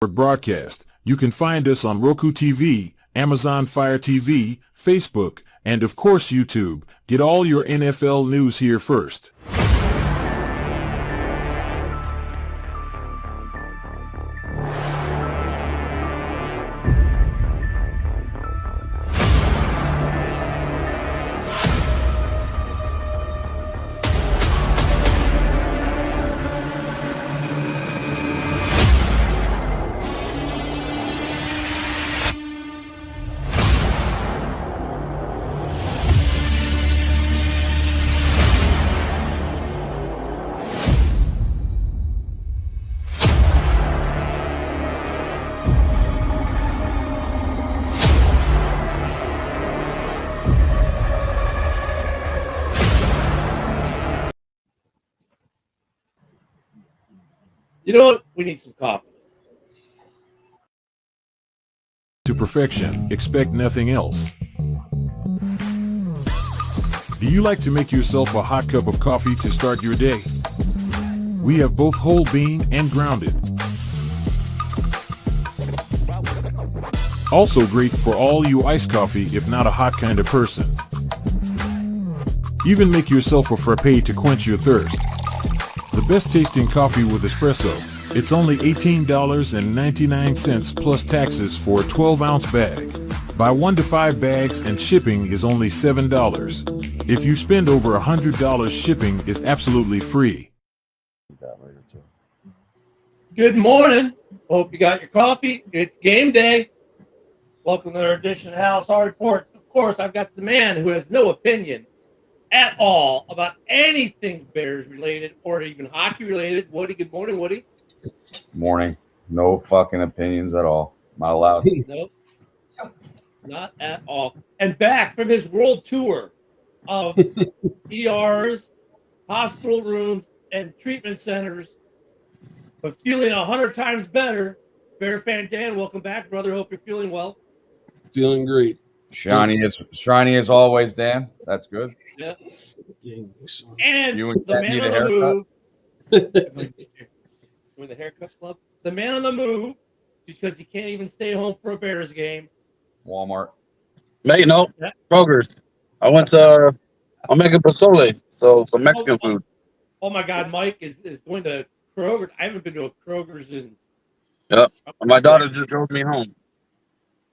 broadcast. You can find us on Roku TV, Amazon Fire TV, Facebook, and of course YouTube. Get all your NFL news here first. You know what? We need some coffee. To perfection, expect nothing else. Do you like to make yourself a hot cup of coffee to start your day? We have both whole bean and grounded. Also great for all you iced coffee if not a hot kind of person. Even make yourself a frappe to quench your thirst. The best tasting coffee with espresso. It's only $18.99 plus taxes for a 12-ounce bag. Buy 1 to 5 bags and shipping is only $7. If you spend over $100, shipping is absolutely free. Good morning. Hope you got your coffee. It's game day. Welcome to another edition of Halas Report. Of course, I've got the man who has no opinion at all about anything Bears related or even hockey related. Woody, good morning, Woody. Morning. No fucking opinions at all. Not allowed. Nope. Not at all. And back from his world tour of ERs, hospital rooms, and treatment centers, but feeling 100 times better, Bear fan Dan, welcome back, brother. Hope you're feeling well. Feeling great. Shiny as always, Dan. That's good. Yeah. And You and the Kat man need on a the move. haircut? With the haircut club. The man on the move because he can't even stay home for a Bears game. Walmart. Hey, no, Yeah. Kroger's. I went to Omega Pozole, so some Mexican food. Oh my God, Mike is going to Kroger. I haven't been to a Kroger's in. Yep. My daughter just drove me home.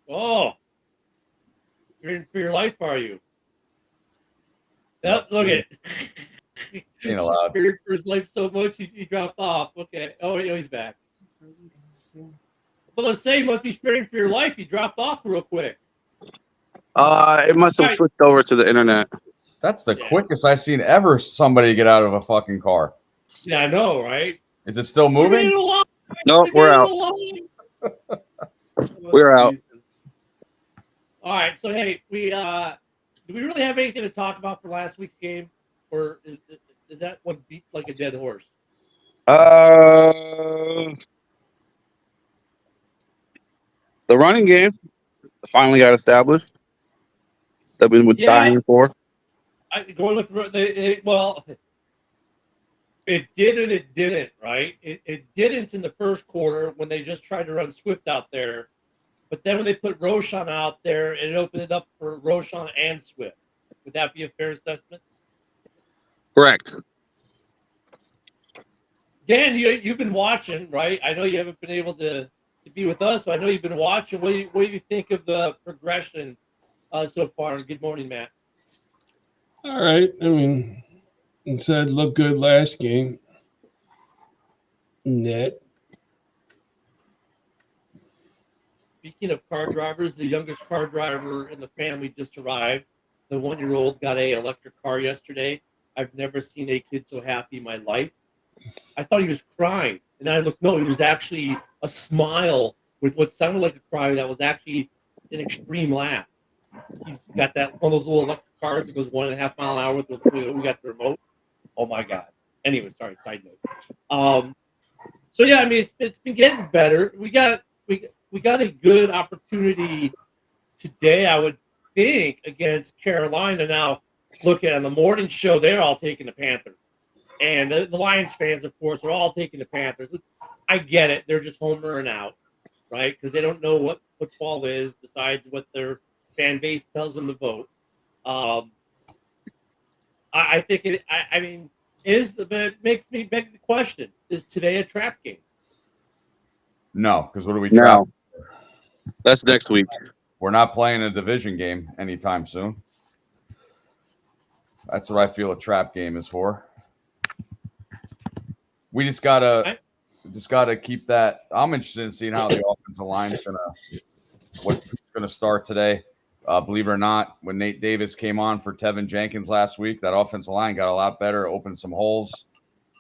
Oh, you're in for your life, are you? Yep, look at it. Ain't allowed. Feared for his life so much he dropped off. Okay. Oh, he's back. Well, let's say he must be fearing for your life. He dropped off real quick. It must have switched over to the internet. That's the quickest I've seen ever somebody get out of a fucking car. Yeah, I know, right? Is it still moving? No, we're out. We're out. All right. So, hey, do we really have anything to talk about for last week's game? Or is that one beat like a dead horse? The running game finally got established. That we've been dying for. Going with well, it did and it didn't, right? It didn't in the first quarter when they just tried to run Swift out there, but then when they put Roshan out there, it opened it up for Roshan and Swift. Would that be a fair assessment? Correct. Dan, you've been watching, right? I know you haven't been able to be with us, but I know you've been watching. What do you think of the progression so far? Good morning, Matt. All right. I mean, it said looked good last game. Net. Speaking of car drivers, the youngest car driver in the family just arrived. The 1-year-old got a electric car yesterday. I've never seen a kid so happy in my life. I thought he was crying, and I looked. No, it was actually a smile with what sounded like a cry that was actually an extreme laugh. He's got that one of those little electric cars that goes 1.5 mile an hour. We got the remote. Oh my God. Anyway, sorry. Side note. So yeah, I mean, it's been getting better. We got a good opportunity today, I would think, against Carolina. Now, look at on the morning show, they're all taking the Panthers. And the Lions fans, of course, are all taking the Panthers. I get it. They're just homering out. right? Because they don't know what football is besides what their fan base tells them to vote. I think it. I mean, but it makes me beg the question: is today a trap game? No, because what are we No, trapping? that's next week. We're not playing a division game anytime soon. That's what I feel a trap game is for. We just gotta keep that. I'm interested in seeing how the offensive line's what's gonna start today. Believe it or not, when Nate Davis came on for Tevin Jenkins last week, that offensive line got a lot better, opened some holes.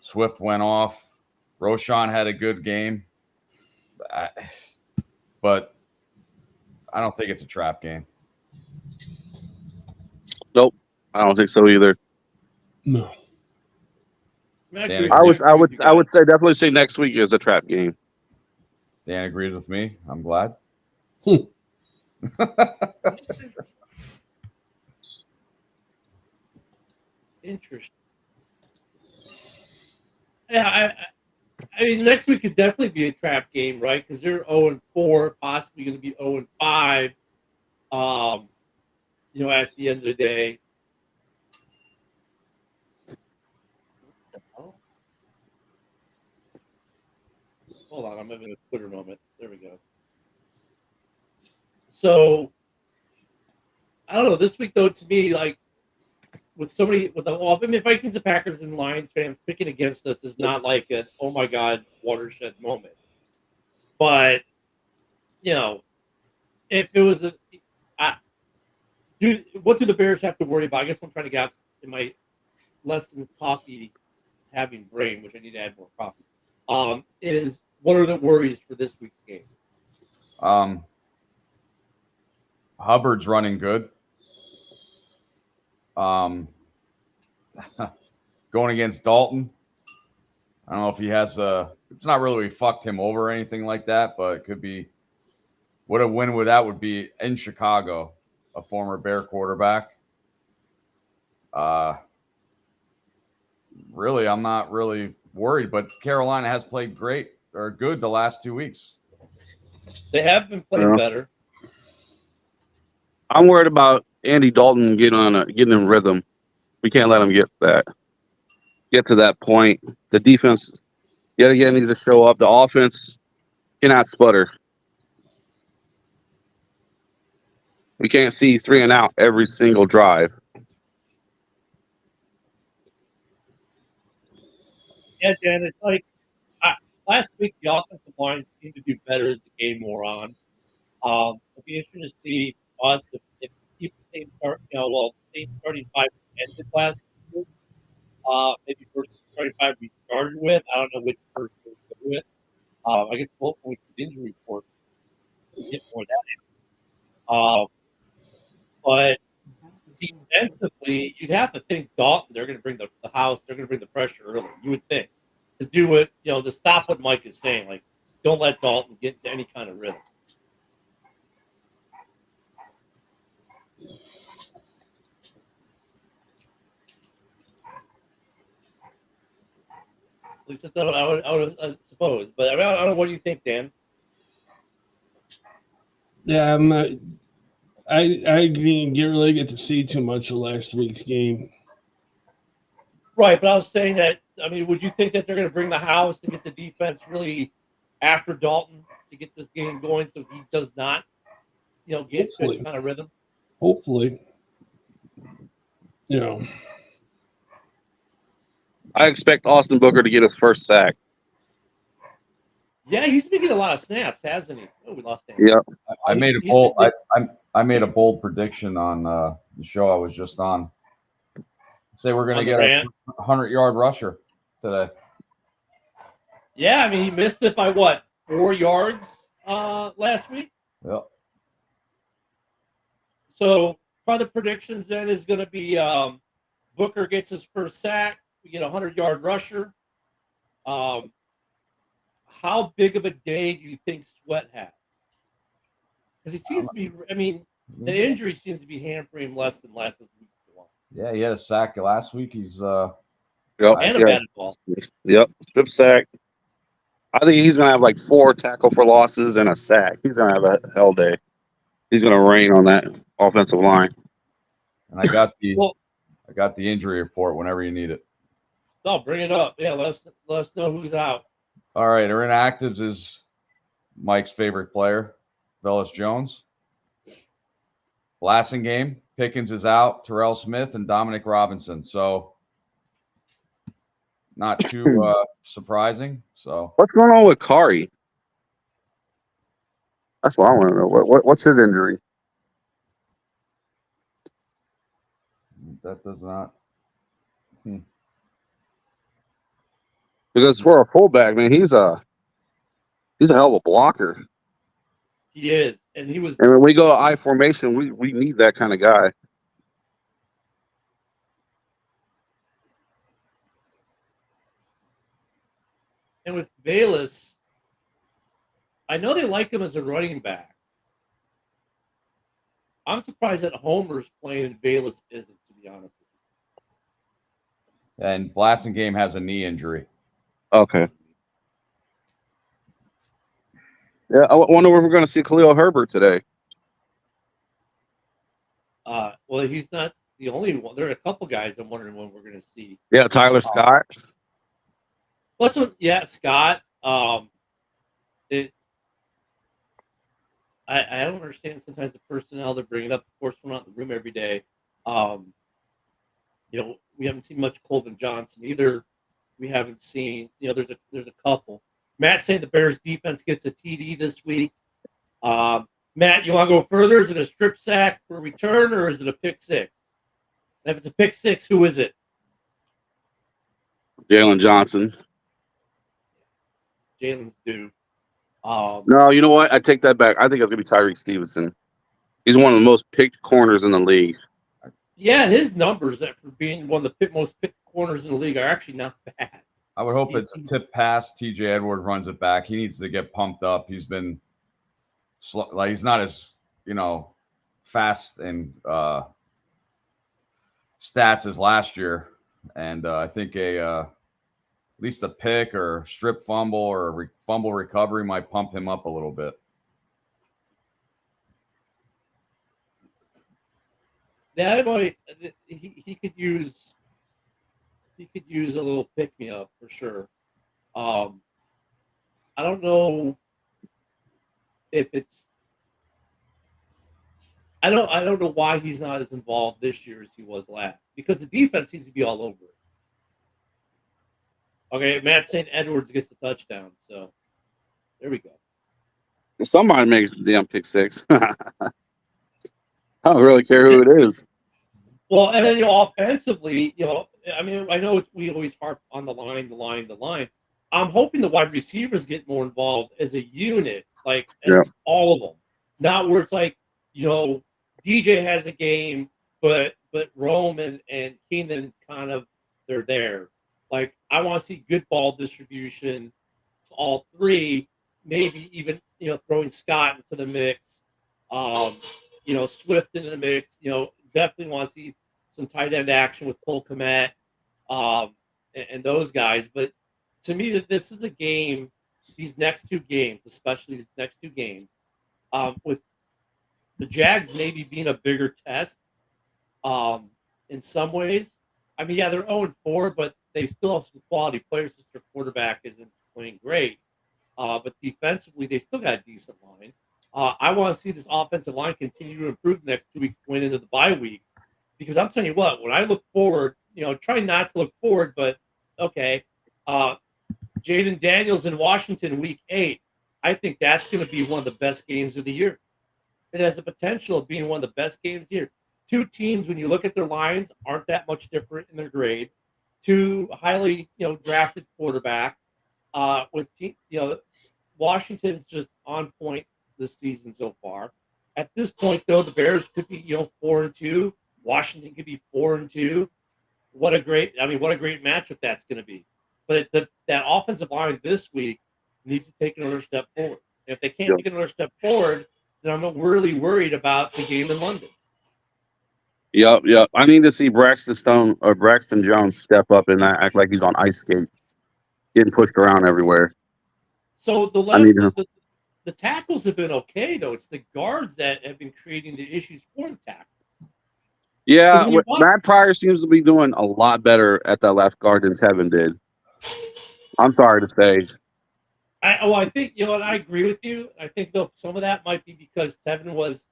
Swift went off. Roshan had a good game. But I don't think it's a trap game. Nope, I don't think so either. No. I would say definitely say next week is a trap game. Dan agrees with me. I'm glad. Interesting. Yeah, I mean, next week could definitely be a trap game, right? Because they're 0-4, possibly going to be 0-5. At the end of the day. Hold on, I'm having a Twitter moment. There we go. So, I don't know. This week, though, to me, like, with so many, Vikings and Packers and Lions fans picking against us is not like an, oh my God, watershed moment. But, if it was what do the Bears have to worry about? I guess I'm trying to get in my less than coffee having brain, which I need to add more coffee. Is what are the worries for this week's game? Hubbard's running good. Going against Dalton. I don't know if he has it's not really we fucked him over or anything like that, but it could be what a win with that would be in Chicago, a former Bear quarterback. Really, I'm not really worried, but Carolina has played great or good the last 2 weeks. They have been playing better. I'm worried about Andy Dalton getting in rhythm. We can't let him get to that point. The defense yet again needs to show up. The offense cannot sputter. We can't see 3 and out every single drive. Yeah, Dan, it's like last week the offensive line seemed to do better as the game wore on. It'll be interesting to see us if people same start, same starting 5 ended last week. Maybe versus starting 5 we started with. I don't know which first we started with. I guess both points of injury report get more of that. But defensively, you'd have to think Dalton. They're going to bring the house. They're going to bring the pressure early. You would think to do it. To stop what Mike is saying. Like, don't let Dalton get into any kind of rhythm. At least that's what I would suppose. But I don't know. What do you think, Dan? Yeah, I'm not. I didn't really get to see too much of last week's game. Right, but I was saying that. I mean, would you think that they're going to bring the house to get the defense really after Dalton to get this game going, so he does not, get this kind of rhythm? Hopefully, I expect Austin Booker to get his first sack. Yeah, he's been getting a lot of snaps, hasn't he? Oh, we lost him. Yeah, I made a bold prediction on the show I was just on. Say we're going to get a 100-yard rusher today. Yeah, I mean he missed it by what, 4 yards last week. Yep. So part of the predictions then is going to be Booker gets his first sack. We get a 100-yard rusher. How big of a day do you think Sweat has? Because he seems to be. I mean, the injury seems to be hampering him less than last week. Yeah, he had a sack last week. He's and a batted ball. Yep, strip sack. I think he's going to have like 4 tackle for losses and a sack. He's going to have a hell day. He's going to rain on that offensive line. And I got the Well, injury report whenever you need it. no, bring it up. Yeah, let us know who's out. All right, our inactives is Mike's favorite player, Velus Jones. Blasingame, Pickens is out, Terrell Smith, and Dominic Robinson. So not too surprising. So What's going on with Kari? That's what I want to know. What's his injury? that does not. Because for a fullback, man, he's a hell of a blocker. He is, and he was. And when we go I formation, we need that kind of guy. And with Bayless, I know they like him as a running back. I'm surprised that Homer's playing and Bayless isn't, to be honest with And Blasingame has a knee injury. Okay. Yeah, I wonder if we're going to see Khalil Herbert today. you. Well, he's not the only one. There are a couple guys I'm wondering when we're going to see. Yeah, Tyler Scott. Scott. I don't understand sometimes the personnel they're bringing up. Of course, we're not in the room every day. We haven't seen much Colvin Johnson either. We haven't seen. There's a couple. Matt saying the Bears defense gets a TD this week. Matt, you want to go further? Is it a strip sack for a return or is it a pick six? And if it's a pick six, who is it? Jalen Johnson. Jalen's due. No, you know what? I take that back. I think it's going to be Tyreek Stevenson. He's one of the most picked corners in the league. Yeah, and his numbers for being one of the most picked corners in the league are actually not bad. I would hope it's a tip pass. TJ Edwards runs it back. He needs to get pumped up. He's been slow, like he's not as fast and stats as last year. And I think at least a pick or strip fumble or a fumble recovery might pump him up a little bit. Yeah, he could use a little pick me up for sure. I don't know if it's. I don't know why he's not as involved this year as he was last, because the defense seems to be all over it. Okay, Matt St. Edwards gets the touchdown, so there we go. Somebody makes the damn pick six. I don't really care who it is. Well, and then offensively, I know we always harp on the line. I'm hoping the wide receivers get more involved as a unit, like all of them. Not where it's like, DJ has a game, but Rome and Keenan kind of they're there. Like, I want to see good ball distribution to all three, maybe even throwing Scott into the mix, Swift into the mix. Definitely want to see some tight end action with Cole Kmet and those guys. But to me, that this is a game. These next two games, especially these next two games, with the Jags maybe being a bigger test in some ways. I mean, yeah, they're 0-4, but they still have some quality players since their quarterback isn't playing great. But defensively, they still got a decent line. I want to see this offensive line continue to improve the next 2 weeks going into the bye week. Because I'm telling you what, when I look forward, try not to look forward, but okay. Jaden Daniels in Washington week 8, I think that's going to be one of the best games of the year. It has the potential of being one of the best games of the year. Two teams, when you look at their lines, aren't that much different in their grade. Two highly, drafted quarterbacks. Washington's just on point this season so far. At this point, though, the Bears could be, 4-2. Washington could be 4-2. What a great matchup that's going to be. But that offensive line this week needs to take another step forward. If they can't take another step forward, then I'm really worried about the game in London. Yep. I need to see Braxton Jones step up and not act like he's on ice skates, getting pushed around everywhere. So the I left, need him. the tackles have been okay though. It's the guards that have been creating the issues for the tackle. Yeah, When you watch, Matt Pryor seems to be doing a lot better at that left guard than Tevin did. I'm sorry to say. I think and I agree with you. I think though some of that might be because Tevin was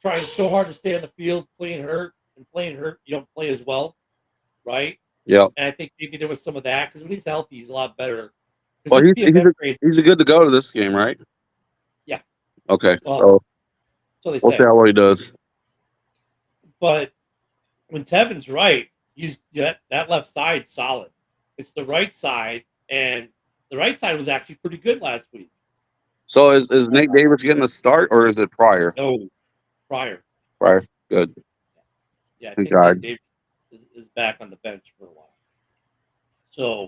trying so hard to stay on the field, playing hurt, and playing hurt, you don't play as well, right? Yeah. And I think maybe there was some of that because when he's healthy, he's a lot better. Well, Because this PFF grade, he's a good to go to this game, right? yeah. Okay. Well, so they We'll say. see how he does. But when Tevin's right, that left side solid. It's the right side, and the right side was actually pretty good last week. So is Nate Davis getting a start or is it Pryor? No, Pryor. Pryor. Good. Yeah, I Thank think God. Nate Davis is back on the bench for a while. So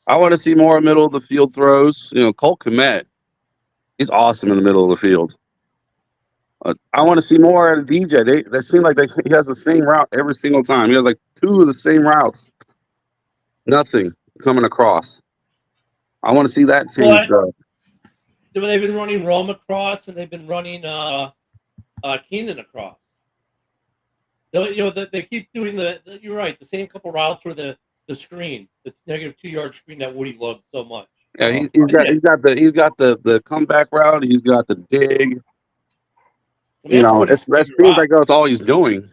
I want to see more middle of the field throws. Colt Kmet, he's awesome in the middle of the field. I want to see more out of DJ. They seem like he has the same route every single time. He has like 2 of the same routes. Nothing coming across. I want to see that change though. they've been running Rome across, and they've been running Keenan across. They keep doing you're right, the same couple routes for the screen, the negative 2-yard screen that Woody loves so much. Yeah, he's got the comeback route. He's got the dig. I mean, That seems like that's all he's doing.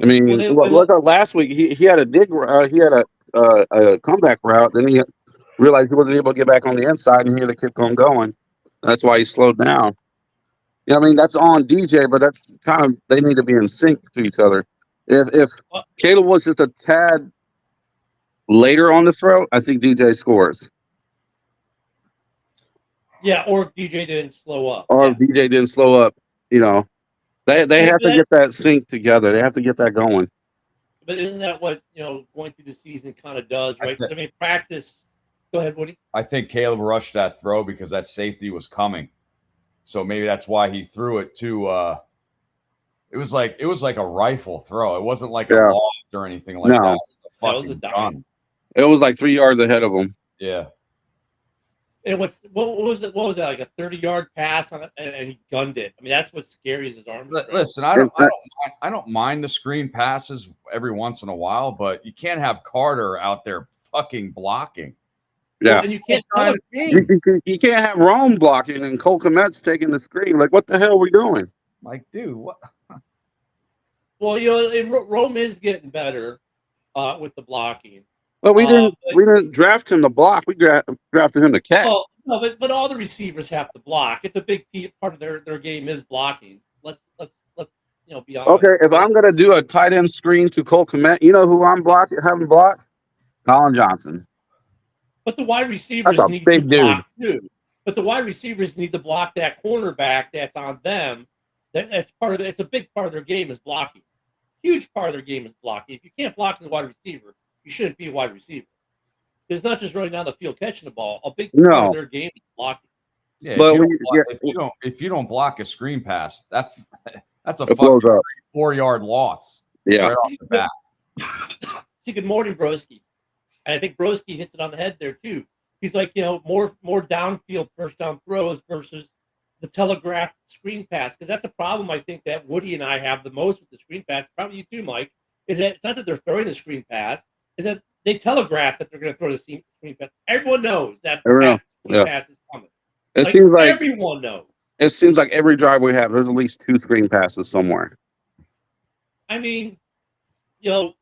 I mean, look at last week. He had a dig. He had a comeback route. Then he realized he wasn't able to get back on the inside, and he had to keep on going. That's why he slowed down. I mean, that's on DJ, but that's kind of they need to be in sync to each other. If Caleb was just a tad later on the throw, I think DJ scores. Yeah, or if DJ didn't slow up. Or if DJ didn't slow up, they have to get that sync together. They have to get that going. But isn't that what going through the season kind of does, right? I mean, practice. Go ahead, Woody. I think Caleb rushed that throw because that safety was coming, so maybe that's why he threw it to. It was like a rifle throw. It wasn't like a loft or anything like that. It was a fucking gun. It was like 3 yards ahead of him. Yeah. And what was it? What was that? Like a 30-yard pass on it, and he gunned it. I mean, that's what's scary is his arm. Listen, I don't mind the screen passes every once in a while, but you can't have Carter out there fucking blocking. Yeah, well, and you can't. You can't have Rome blocking and Cole Kmet's taking the screen. Like, what the hell are we doing? Like, dude, what? Well, Rome is getting better with the blocking. Well, we didn't draft him to block. We drafted him to catch. Well, no, but all the receivers have to block. It's a big part of their game is blocking. Let's be honest. Okay, if I'm gonna do a tight end screen to Cole Kmet, you know who I'm having blocked? Colin Johnson. But the wide receivers need to block too. But the wide receivers need to block that cornerback that's on them. That's it's a big part of their game is blocking. Huge part of their game is blocking. If you can't block the wide receiver, you shouldn't be a wide receiver. It's not just running down the field catching the ball. A big part of their game is blocking. Yeah, but if you don't block a screen pass, that's a fucking 4-yard loss. Yeah. Right off the bat. See, good morning, Broski. And I think Broski hits it on the head there too. He's like, more downfield first down throws versus the telegraphed screen pass, because that's a problem I think that Woody and I have the most with the screen pass. Probably you too, Mike. Is that it's not that they're throwing the screen pass, is that they telegraph that they're going to throw the screen pass. Everyone knows that screen pass is coming. It seems like everyone knows. It seems like every drive we have, there's at least 2 screen passes somewhere. I mean, go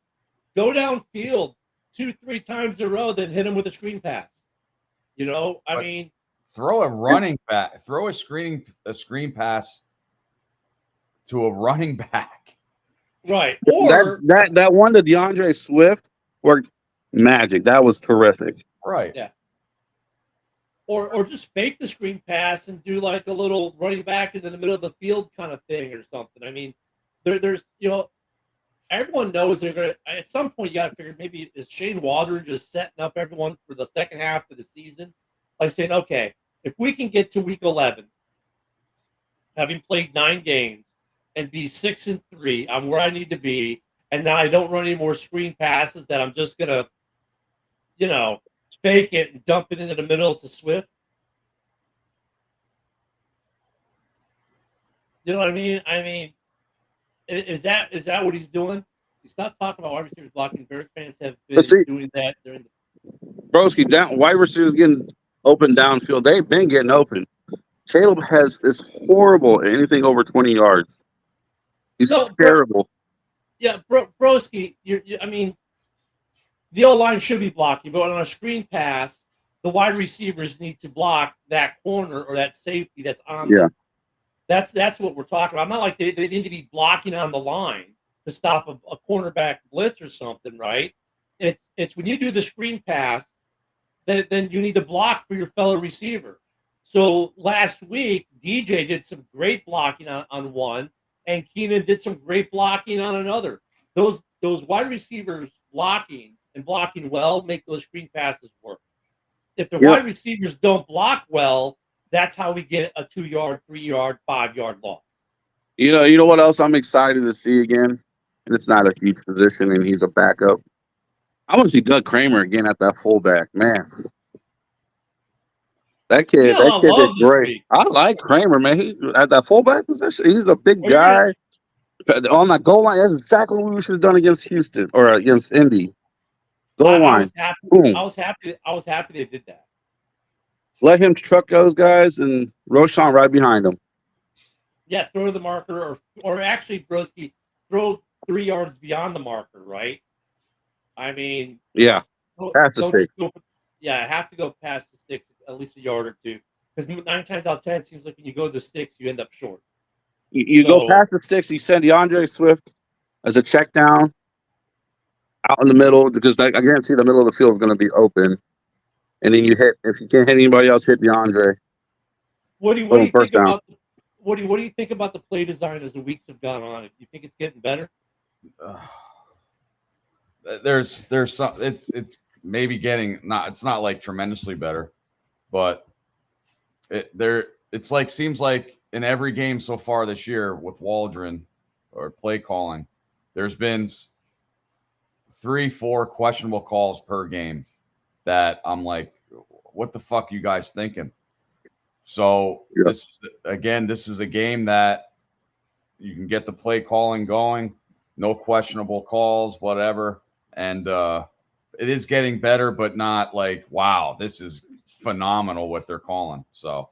downfield 2-3 times in a row, then hit him with a screen pass. I mean, throw a running back, throw a screen pass to a running back. Right. Or that one to DeAndre Swift worked magic. That was terrific. Right. Yeah. Or just fake the screen pass and do like a little running back into the middle of the field kind of thing or something. I mean, there's everyone knows they're gonna at some point you gotta figure maybe is Shane Waldron just setting up everyone for the second half of the season? Like saying, okay, if we can get to week 11, having played 9 games and be 6-3, I'm where I need to be, and now I don't run any more screen passes that I'm just gonna, fake it and dump it into the middle to Swift. You know what I mean? I mean, is that what he's doing? He's not talking about wide receivers blocking. Bears fans have been But see, doing that during the Broski, down wide receivers getting open downfield. They've been getting open. Caleb is horrible at anything over 20 yards. He's terrible. Broski. I mean, the O-line should be blocking, but on a screen pass, the wide receivers need to block that corner or that safety that's on them. That's what we're talking about. I'm not like they need to be blocking on the line to stop a cornerback blitz or something, right? It's when you do the screen pass, then you need to block for your fellow receiver. So last week, DJ did some great blocking on one, and Keenan did some great blocking on another. Those wide receivers blocking well make those screen passes work. If the wide receivers don't block well, that's how we get a 2-yard, 3-yard, 5-yard loss. You know what else I'm excited to see again? And it's not a huge position, and he's a backup. I want to see Doug Kramer again at that fullback, man. That kid is great. I like Kramer, man. He at that fullback position. He's a big guy on that goal line. That's exactly what we should have done against Houston or against Indy. Goal line. I was happy they did that. Let him truck those guys and Roshan right behind him. Yeah, throw the marker or actually Broski, throw 3 yards beyond the marker, right? I mean, yeah, past the sticks. Have to go past the sticks at least a yard or two, because 9 times out of 10 it seems like when you go to the sticks you end up short. You go past the sticks. You send DeAndre Swift as a check down out in the middle, because I guarantee the middle of the field is going to be open, and then you hit. If you can't hit anybody else, hit DeAndre. What do you think about? What do you think about the play design as the weeks have gone on? Do you think it's getting better? There's some. It's maybe getting not. It's not like tremendously better, but it's like seems like in every game so far this year with Waldron or play calling, there's been 3-4 questionable calls per game that I'm like, what the fuck you guys thinking? So this is a game that you can get the play calling going, no questionable calls, whatever. And it is getting better, but not like, wow, this is phenomenal what they're calling. So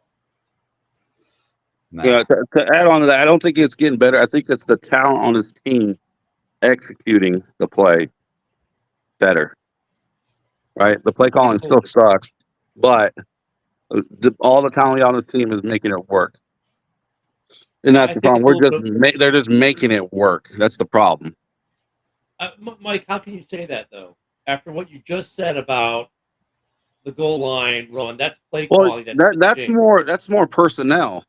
to add on to that, I don't think it's getting better. I think it's the talent on his team executing the play better. Right? The play calling still sucks, but all the talent on this team is making it work. And that's the problem. They're just making it work. That's the problem. Mike, how can you say that though? After what you just said about the goal line run, that's play calling. That's more personnel.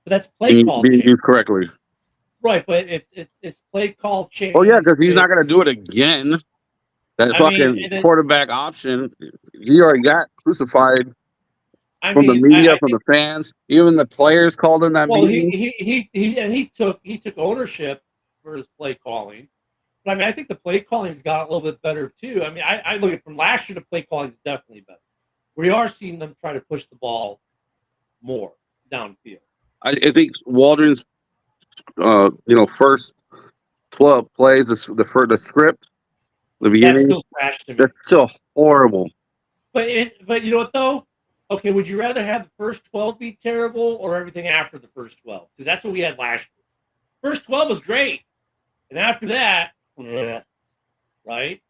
But that's play call. Being used correctly. Right, but it's play call change. Oh yeah, because he's not going to do it again. That quarterback option, he already got crucified from the media, from the fans, even the players called in that meeting. He took ownership for his play calling. But I mean, I think the play calling's got a little bit better too. I mean, I look at from last year, the play calling's definitely better. We are seeing them try to push the ball more downfield. I think Waldron's, first 12 plays, the script, the beginning, that's still trash to me. That's still horrible. But you know what though? Okay, would you rather have the first 12 be terrible or everything after the first 12? Because that's what we had last year. First 12 was great, and after that, right?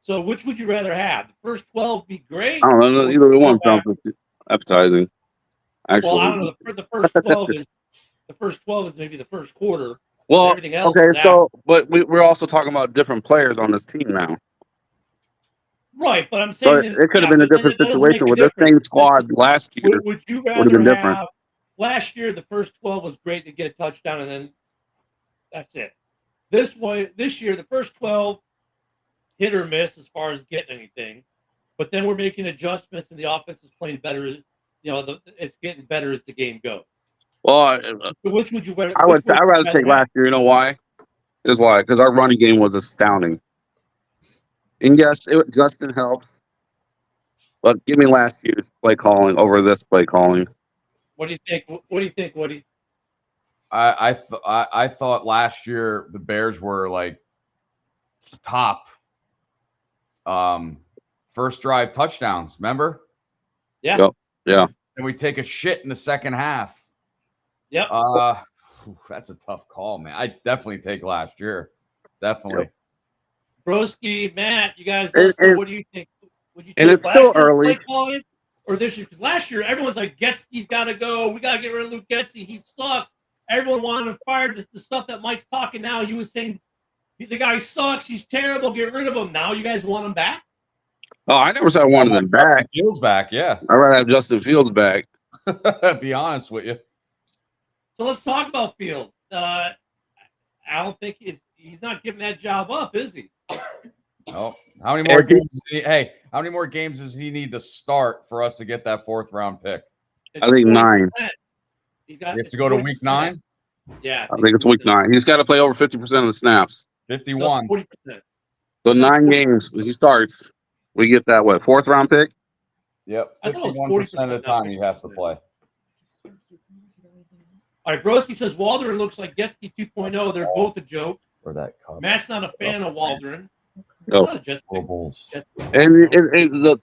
So which would you rather have? The first 12 be great? I don't know. Either one sounds appetizing. Actually, well, I don't know. The first 12 is maybe the first quarter. Well, everything else but we're also talking about different players on this team now. Right, but I'm saying it could have been a different situation with this same squad last year. Would you rather have last year the first 12 was great to get a touchdown and then that's it. This year the first 12 hit or miss as far as getting anything, but then we're making adjustments and the offense is playing better. It's getting better as the game goes. Well, so which would you rather? I'd rather take last year. You know why? Here's why. Because our running game was astounding. And yes, Justin helps. But give me last year's play calling over this play calling. What do you think? What do you think, Woody? I thought last year the Bears were like top first drive touchdowns. Remember? Yeah. Yep. Yeah. And we take a shit in the second half. Yep. That's a tough call, man. I definitely take last year. Definitely. Yep. Broski, Matt, you guys, And- listen, and- what do you think? Would you and take it's still last year's early. play calling or this year? Because last year everyone's like, Getsky's got to go. We got to get rid of Luke Getsky. He sucks. Everyone wanted him fired. Just the stuff that Mike's talking now. You was saying the guy sucks. He's terrible. Get rid of him. Now you guys want him back? Oh, I never said I wanted them Justin back. Fields back, yeah. I'd rather have Justin Fields back. Be honest with you. So let's talk about Fields. I don't think he's not giving that job up, is he? Oh, how many more games? How many more games does he need to start for us to get that 4th round pick? It's I think 9. He has to go to week 9. Yeah, I think it's week 9. He's got to play over 50% of the snaps. 51. 40%. So 9 games he starts. We get that 4th round pick. Yep, I thought it was 51% of the 40%, time he has to play. All right, Broski says Waldron looks like Getsky 2.0. They're both a joke. Or that cup. Matt's not a fan of Waldron. No. Oh, just Bulls. And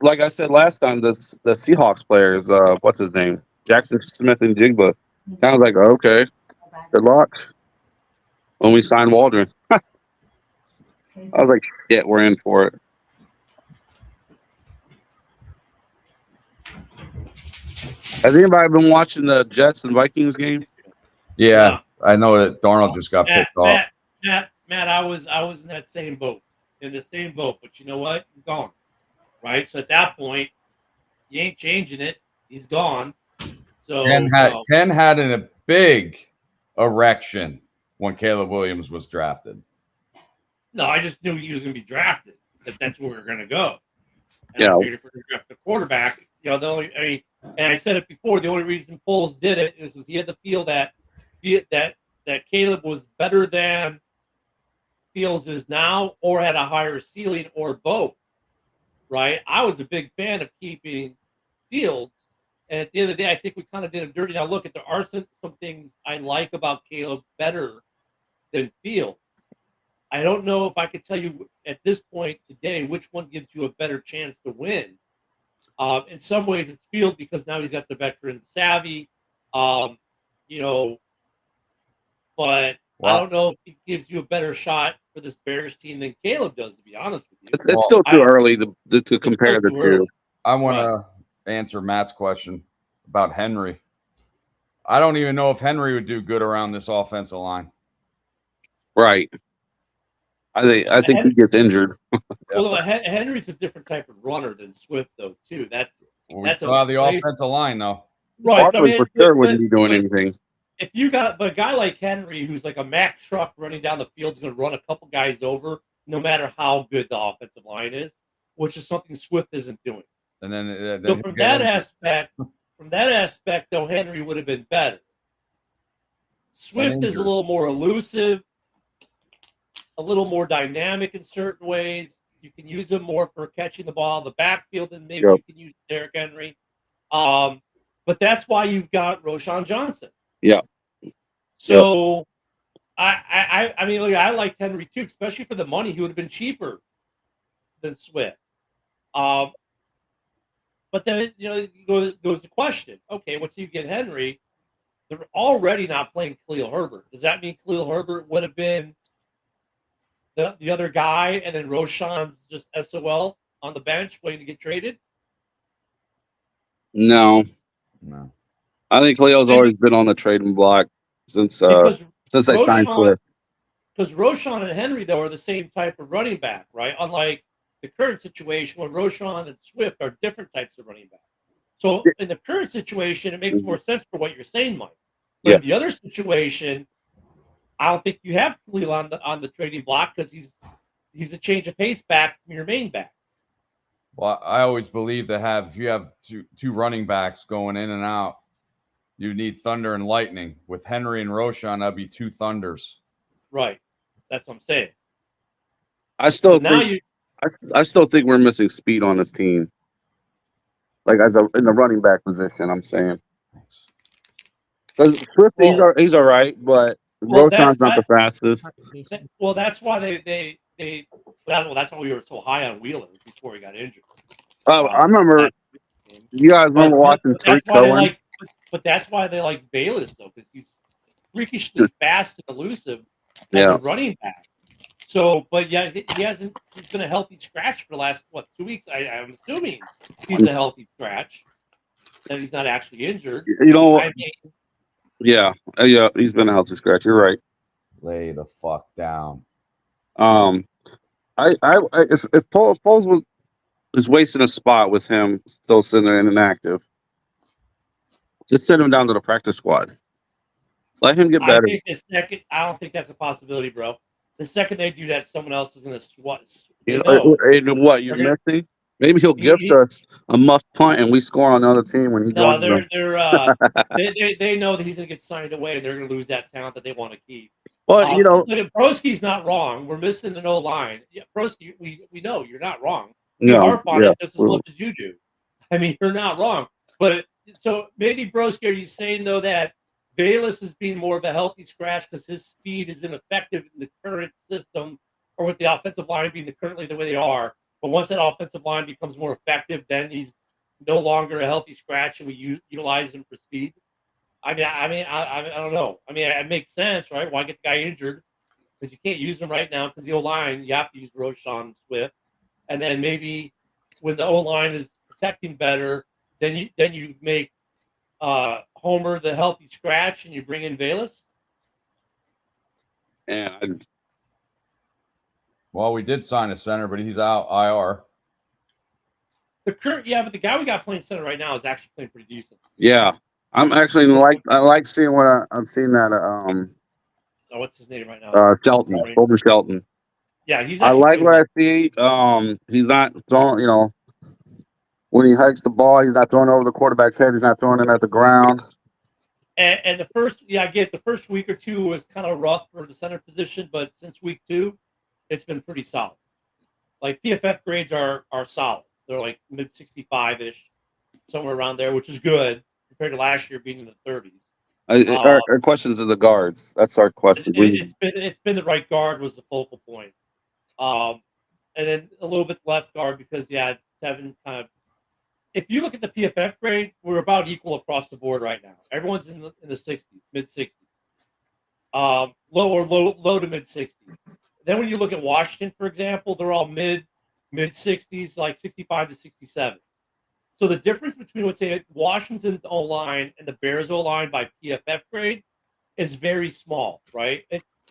like I said last time, the Seahawks players, what's his name? Jackson Smith and Jigba. Kind of like, okay, good luck. When we signed Waldron. I was like, shit, we're in for it. Has anybody been watching the Jets and Vikings game? Yeah, I know that Darnold just got picked off. Matt, I was in that same boat. But you know what? He's gone. Right? So at that point, you ain't changing it. He's gone. So Ken had a big erection when Caleb Williams was drafted. No, I just knew he was going to be drafted. That's where we were going to go. And Yeah. I figured if we're going to draft the quarterback, and I said it before, the only reason Foles did it is he had to feel that Caleb was better than Fields is now, or had a higher ceiling, or both. Right? I was a big fan of keeping Fields, and at the end of the day, I think we kind of did him dirty. Now, look, there are some things I like about Caleb better than Fields. I don't know if I could tell you at this point today which one gives you a better chance to win. In some ways, it's Fields because now he's got the veteran savvy, but I don't know if he gives you a better shot for this Bears team than Caleb does, to be honest with you. It's still too early to compare the two. I want to answer Matt's question about Henry. I don't even know if Henry would do good around this offensive line. Right. I think he gets injured. Well, Henry's a different type of runner than Swift, though, too. We still have the offensive line, though. Right. Barkley for sure wouldn't be doing anything. If you got a guy like Henry, who's like a Mack truck running down the field, is going to run a couple guys over, no matter how good the offensive line is, which is something Swift isn't doing. And then So from that aspect, though, Henry would have been better. Swift is a little more elusive, a little more dynamic in certain ways. You can use him more for catching the ball in the backfield than maybe you can use Derrick Henry. But that's why you've got Roshan Johnson. Yeah. So I mean, look, I liked Henry too, especially for the money. He would have been cheaper than Swift. But then goes the question. Okay, once you get Henry, they're already not playing Khalil Herbert. Does that mean Khalil Herbert would have been the other guy, and then Roshan's just SOL on the bench waiting to get traded? No. I think Khalil's always been on the trading block since I signed Swift. Because Roshan and Henry, though, are the same type of running back, right? Unlike the current situation where Roshan and Swift are different types of running back. So in the current situation, it makes more sense for what you're saying, Mike. But in the other situation, I don't think you have Khalil on the trading block because he's a change of pace back from your main back. Well, I always believe if you have two running backs going in and out, you need thunder and lightning. With Henry and Roshan, that'd be two thunders. Right. That's what I'm saying. I still think we're missing speed on this team. like as a in the running back position. I'm saying because Swift he's all right, but Roshan's not the fastest. That's why that's why we were so high on Wheeler before he got injured. I remember you guys remember watching Tariq Cohen. But that's why they like Bayless though, because he's freakishly fast and elusive as a running back. So, but yeah, he's been a healthy scratch for the last 2 weeks. I'm assuming he's a healthy scratch, that he's not actually injured. You know, yeah, he's been a healthy scratch. You're right. Lay the fuck down. If Foles is wasting a spot with him still sitting there inactive, just send him down to the practice squad. Let him get better. I don't think that's a possibility, bro. The second they do that, someone else is going to swat. And what you're missing? Maybe he'll gift us a muff punt and we score on the other team when he goes. No, they know that he's going to get signed away and they're going to lose that talent that they want to keep. Well, Broski's not wrong. We're missing an O-line. Yeah, Broski, we know you're not wrong. We No, harp on it just as much as you do. I mean, you're not wrong. But so maybe Broski, are you saying though that Bayless is being more of a healthy scratch because his speed is ineffective in the current system, or with the offensive line being currently the way they are? But once that offensive line becomes more effective, then he's no longer a healthy scratch, and we utilize him for speed. I don't know. I mean, it makes sense, right? Why get the guy injured? Because you can't use him right now because the O-line, you have to use Roshan Swift. And then maybe when the O-line is protecting better, then you make Homer the healthy scratch and you bring in Bayless. And well, we did sign a center, but he's out IR. But the guy we got playing center right now is actually playing pretty decent. Yeah, I'm actually I like seeing what I'm seeing that what's his name right now? Shelton, Colby Shelton. Yeah, he's. I like what I see. He's not throwing. When he hikes the ball, he's not throwing over the quarterback's head. He's not throwing it at the ground. And the first, I get the first week or two was kind of rough for the center position, but since week 2, it's been pretty solid. Like PFF grades are solid. They're like mid 65-ish, somewhere around there, which is good compared to last year being in the 30s. Our questions are the guards. That's our question. It's been the right guard was the focal point, and then a little bit left guard because Tevin kind of. If you look at the PFF grade, we're about equal across the board right now. Everyone's in the 60s, mid 60s, low to mid 60s. Then when you look at Washington, for example, they're all mid 60s, like 65 to 67. So the difference between, let's say, Washington's O-line and the Bears O-line by PFF grade is very small, right?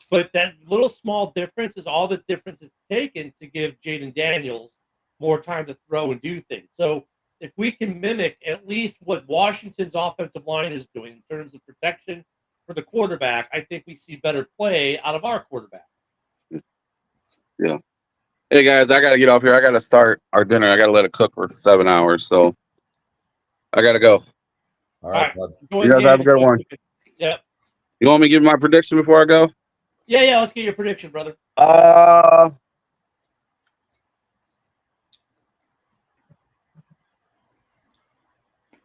But that little small difference is all the difference it's taken to give Jaden Daniels more time to throw and do things. So if we can mimic at least what Washington's offensive line is doing in terms of protection for the quarterback, I think we see better play out of our quarterback. Yeah. Hey, guys, I got to get off here. I got to start our dinner. I got to let it cook for 7 hours, so I got to go. All right. You guys have a good one. Yep. You want me to give my prediction before I go? Yeah. Let's get your prediction, brother.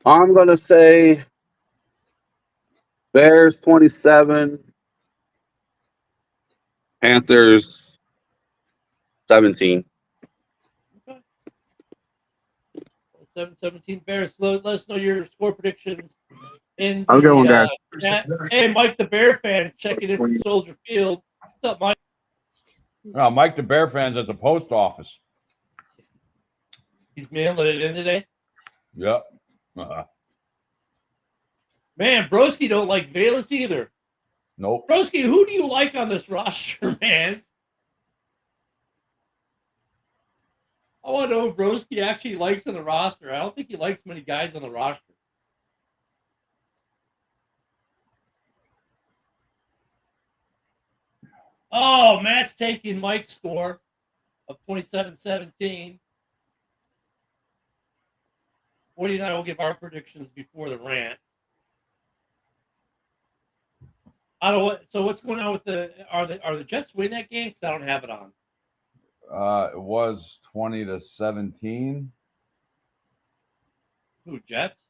I'm going to say Bears 27, Panthers 17. Okay. 7-17 Bears. Let us know your score predictions. In I'm going, guys. Hey, Mike the Bear fan checking in from Soldier Field. What's up, Mike? Mike the Bear fan's at the post office. He's mailing it in today? Yep. Man, Broski don't like Bayless either. Nope. Broski, who do you like on this roster, man? I want to know who Broski actually likes on the roster. I don't think he likes many guys on the roster. Oh, Matt's taking Mike's score of 27-17. 49 will give our predictions before the rant. I don't know so what's going on with are the Jets win that game? Because I don't have it on. It was 20-17. Who, Jets?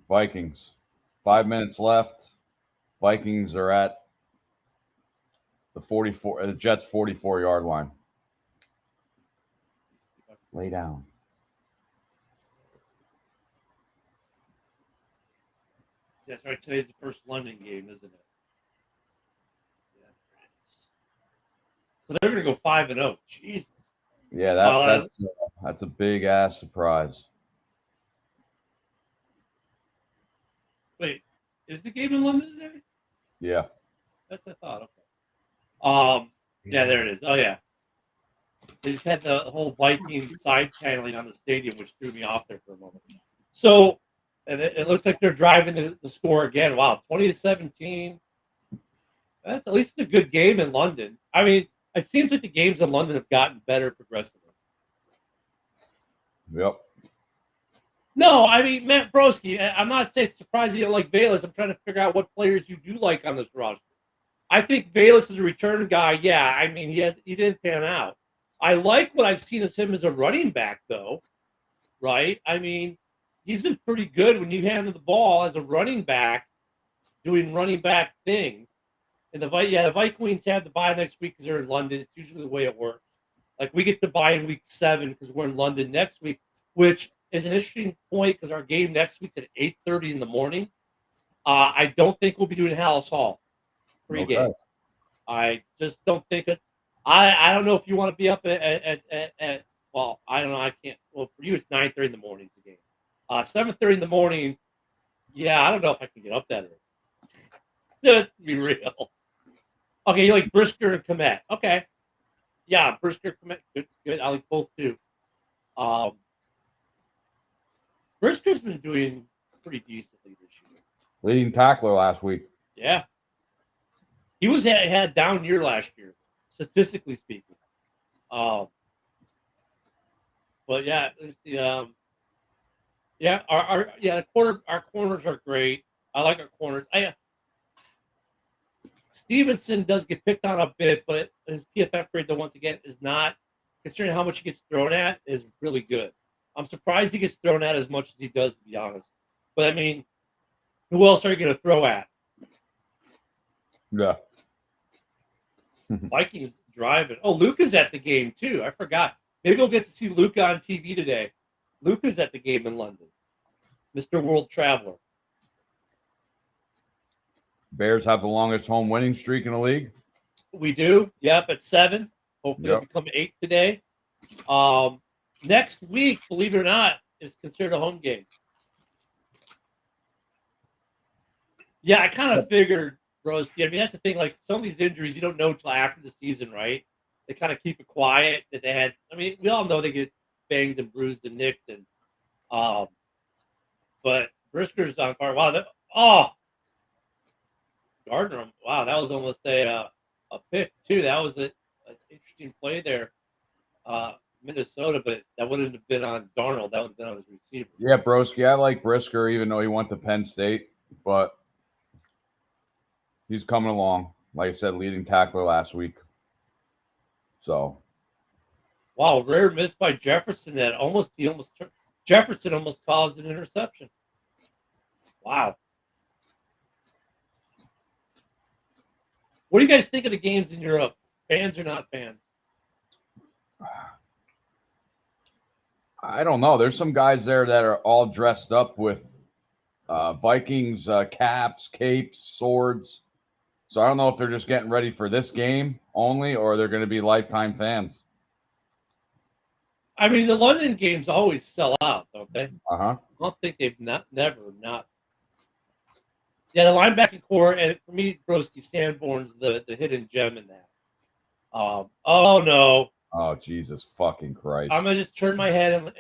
Vikings. 5 minutes left. Vikings are at the Jets 44-yard line. Lay down. That's right. Today's the first London game, isn't it? Yeah, it is. So they're going to go 5-0. Jesus. Yeah, Wow, that's a big ass surprise. wait, is the game in London today? Yeah. That's what I thought. Okay. Yeah, there it is. Oh yeah. They just had the whole Viking side paneling on the stadium, which threw me off there for a moment. So, and it looks like they're driving the score again. Wow, 20-17. That's at least a good game in London. I mean, it seems like the games in London have gotten better progressively. Yep. No, I mean, Matt Broski, I'm not saying it's surprising you don't like Bayless. I'm trying to figure out what players you do like on this roster. I think Bayless is a return guy. Yeah, I mean, he didn't pan out. I like what I've seen of him as a running back, though, right? I mean, he's been pretty good when you hand him the ball as a running back, doing running back things. And the Vikings have the bye next week because they're in London. It's usually the way it works. Like we get to bye in week 7 because we're in London next week, which is an interesting point because our game next week's at 8:30 in the morning. I don't think we'll be doing Halas Hall pregame. Okay. I just don't think it. I don't know if you want to be up at well, I don't know. I can't. Well, for you, it's 9:30 in the morning. The game. 7:30 in the morning. Yeah, I don't know if I can get up that early. To be real. Okay, you like Brisker and Komet. Okay. Yeah, Brisker, Komet. Good. I like both too. Brisker's been doing pretty decently this year. Leading tackler last week. Yeah. He had a down year last year, statistically speaking. But yeah, it's the our corners are great. I like our corners. Stevenson does get picked on a bit, but his PFF grade, though, once again, is not, considering how much he gets thrown at, is really good. I'm surprised he gets thrown at as much as he does, to be honest. But I mean, who else are you going to throw at? Yeah. Vikings driving. Oh, Luca's at the game too. I forgot. Maybe we'll get to see Luca on TV today. Luca's at the game in London. Mr. World Traveler. Bears have the longest home winning streak in the league. We do. Yep, at 7. Hopefully it'll become 8 today. Next week, believe it or not, is considered a home game. Yeah, I kind of figured, Rose. I mean, that's the thing. Like some of these injuries, you don't know until after the season, right? They kind of keep it quiet that they had. I mean, we all know they get banged and bruised and nicked, and but Brisker's on fire. Wow, Gardner. Wow, that was almost a pick too. That was an interesting play there, Minnesota, but that wouldn't have been on Darnold. That would have been on his receiver. Yeah, Broski. I like Brisker, even though he went to Penn State, but he's coming along. Like I said, leading tackler last week. So, wow, rare miss by Jefferson. Jefferson almost caused an interception. Wow. What do you guys think of the games in Europe? Fans or not fans? I don't know. There's some guys there that are all dressed up with Vikings caps, capes, swords. So I don't know if they're just getting ready for this game only or they're going to be lifetime fans. I mean, the London games always sell out, don't they? Uh-huh. I don't think they've never not. Yeah, the linebacking core, and for me, Broski Sanborn's the hidden gem in that. Oh no! Oh, Jesus fucking Christ! I'm gonna just turn my head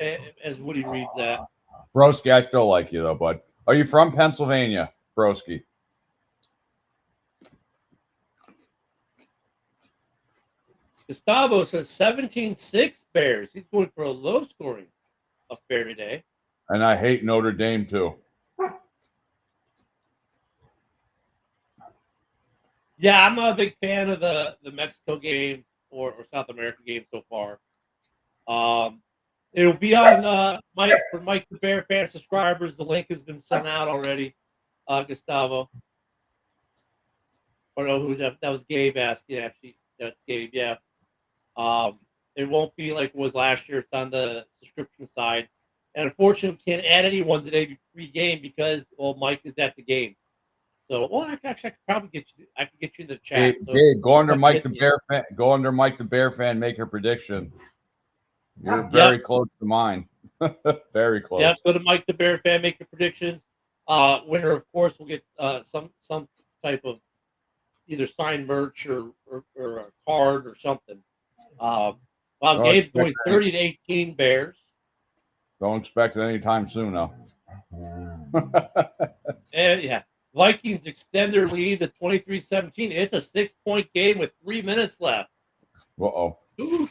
as Woody reads that. Broski, I still like you though, bud. Are you from Pennsylvania, Broski? Gustavo says 17-6 Bears. He's going for a low-scoring affair today. And I hate Notre Dame too. Yeah, I'm not a big fan of the Mexico game or South America game so far. It'll be on Mike for Mike the Bear fan subscribers. The link has been sent out already. Gustavo. Or no, who's that? That was Gabe asking. Actually, that's Gabe. Yeah. It won't be like it was last year. It's on the subscription side. And unfortunately, we can't add anyone today pre-game because Mike is at the game. So, I could probably get you. I could get you in the chat. Gabe, go under Mike the Bear fan. Go under Mike the Bear fan. Make your prediction. You're very close to mine. Very close. Yeah, go to Mike the Bear fan. Make your predictions. Winner, of course, will get some type of either signed merch or a card or something. Gabe's going 30-18 Bears. Don't expect it anytime soon, though. And Vikings extend their lead to 23-17. It's a 6-point game with 3 minutes left. Uh-oh. Ooh.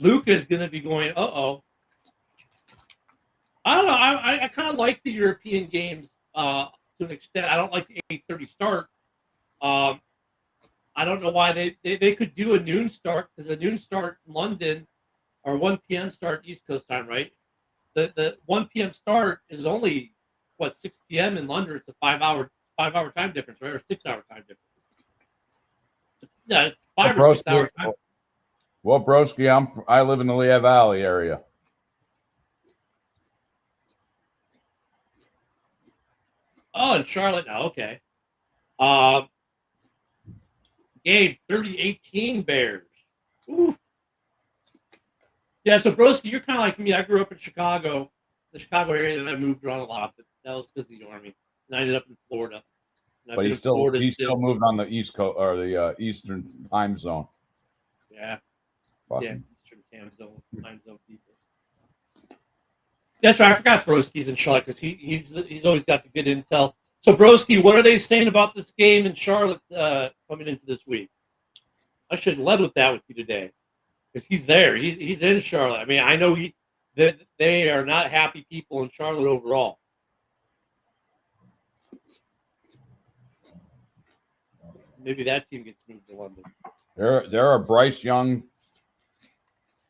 Luke is going to be going, uh-oh. I don't know. I kind of like the European games to an extent. I don't like the 8:30 start. I don't know why they could do a noon start, because a noon start in London or 1 p.m. start East Coast time, right? The 1 p.m. start is only 6 p.m. in London. It's a 5-hour time difference, right? Or 6-hour time difference. Yeah, it's 5 or 6 hour time. Well, broski, I live in the Lehigh Valley area. Oh, in Charlotte now. Okay. Gabe, 30-18 Bears. Oof. Yeah, so broski, you're kind of like me. I grew up in Chicago, the Chicago area, and I moved around a lot, but that was because of the Army. And I ended up in Florida. But he still moved on the East Coast or the Eastern time zone. Yeah. Fucking. Yeah, Eastern time zone people. That's right. I forgot Broski's in Charlotte because he's always got the good intel. So Broski, what are they saying about this game in Charlotte coming into this week? I should have led with that with you today because he's there. He's in Charlotte. I mean, I know that they are not happy people in Charlotte overall. Maybe that team gets moved to London. There are Bryce Young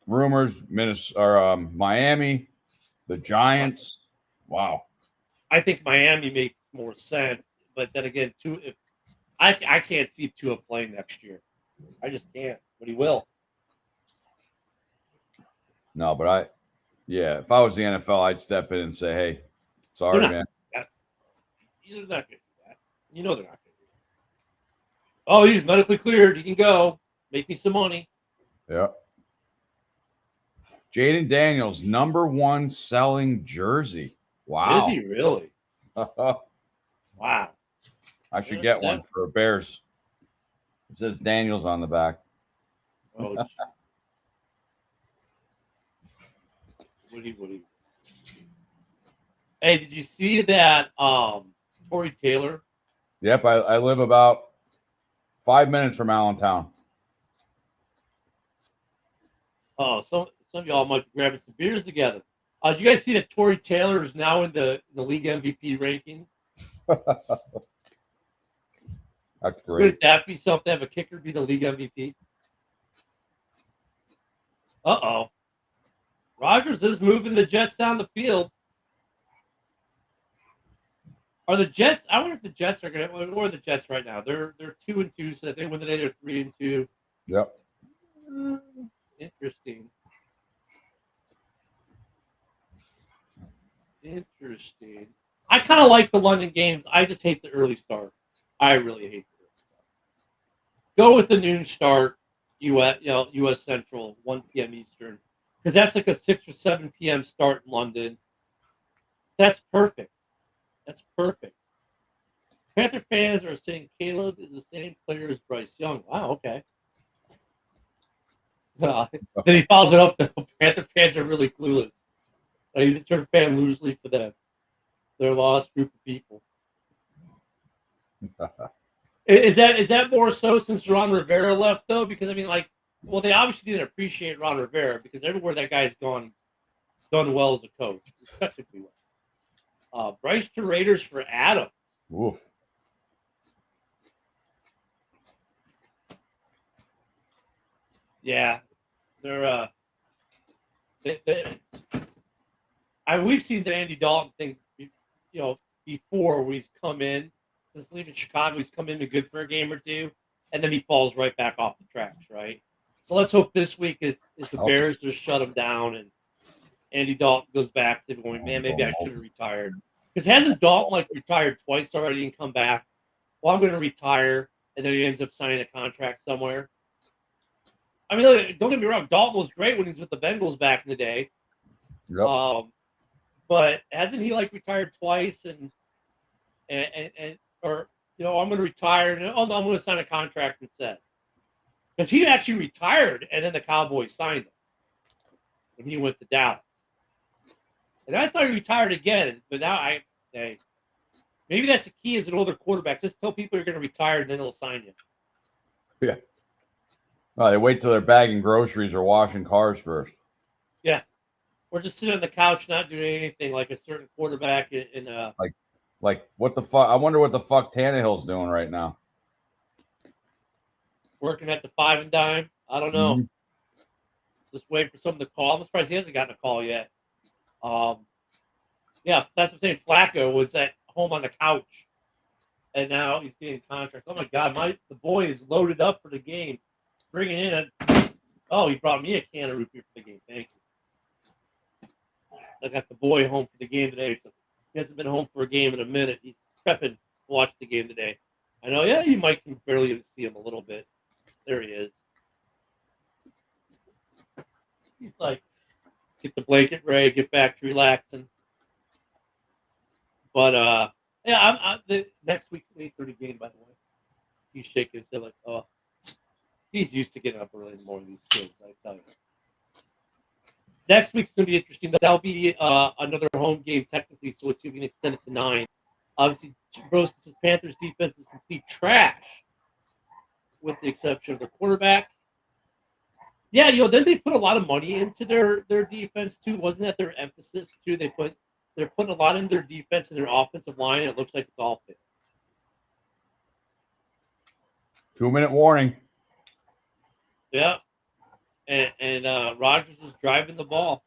rumors, Miami, the Giants. Wow. I think Miami makes more sense, but then again, I can't see Tua playing next year. I just can't, but he will. No, but if I was the NFL, I'd step in and say, "Hey, sorry, man." They're not going to do that. You know they're not going to do that. Oh, he's medically cleared. He can go. Make me some money. Yeah. Jaden Daniels, #1 selling jersey. Wow. Is he really? Wow. I should get one for Bears. It says Daniels on the back. Oh, Woody. Hey, did you see that Tory Taylor? Yep, I live about 5 minutes from Allentown. Oh, some of y'all might be grabbing some beers together. Did you guys see that Tory Taylor is now in the league MVP rankings? That's great. Would that be something to have a kicker be the league MVP? Uh-oh. Rodgers is moving the Jets down the field. Are the Jets? I wonder if the Jets are going to. What are the Jets right now? They're 2-2, so if they win the day, they're 3-2. Yep. Interesting. I kind of like the London games. I just hate the early start. I really hate the early start. Go with the noon start, U.S. Central, 1 p.m. Eastern, because that's like a 6 or 7 p.m. start in London. That's perfect. Panther fans are saying Caleb is the same player as Bryce Young. Wow, okay. Then he follows it up, though. Panther fans are really clueless. He's a turn fan loosely for them. They're a lost group of people. Is that more so since Ron Rivera left, though? Because, I mean, they obviously didn't appreciate Ron Rivera because everywhere that guy's gone, he's done well as a coach. Effectively well. Bryce to Raiders for Adams. Oof. Yeah. We've seen the Andy Dalton thing, before where he's come in since leaving Chicago. He's come in and good for a game or two, and then he falls right back off the tracks, right? So let's hope this week is the Bears just shut him down and Andy Dalton goes back to going, man, maybe I should have retired. Because hasn't Dalton retired twice already and come back? Well, I'm going to retire, and then he ends up signing a contract somewhere. I mean, don't get me wrong, Dalton was great when he was with the Bengals back in the day. Yep. But hasn't he retired twice and or I'm going to retire and I'm going to sign a contract instead? Because he actually retired and then the Cowboys signed him when he went to Dallas. And I thought he retired again, but now maybe that's the key as an older quarterback. Just tell people you're going to retire and then they'll sign you. Yeah. No, they wait till they're bagging groceries or washing cars first. Yeah. Or just sit on the couch not doing anything like a certain quarterback in like what the fuck? I wonder what the fuck Tannehill's doing right now. Working at the 5 and dime. I don't know. Mm-hmm. Just waiting for someone to call. I'm surprised he hasn't gotten a call yet. Yeah, that's what I'm saying. Flacco was at home on the couch, and now he's getting a contract. Oh my God, the boy is loaded up for the game, bringing in he brought me a can of root beer for the game. Thank you. I got the boy home for the game today. So he hasn't been home for a game in a minute. He's prepping to watch the game today. I know. Yeah, you might can barely see him a little bit. There he is. He's get the blanket ready, get back to relaxing. But I'm the next week's 8:30 game, by the way. He's shaking his head oh, he's used to getting up early in the morning. These kids, I tell you. Next week's gonna be interesting. That'll be another home game technically, so let's see if we can extend it to 9. Obviously, Broskis' Panthers defense is complete trash, with the exception of their quarterback. Yeah, then they put a lot of money into their defense too. Wasn't that their emphasis too? They're putting a lot in their defense and their offensive line, and it looks like it's all fit. 2-minute warning. Yeah, and Rodgers is driving the ball.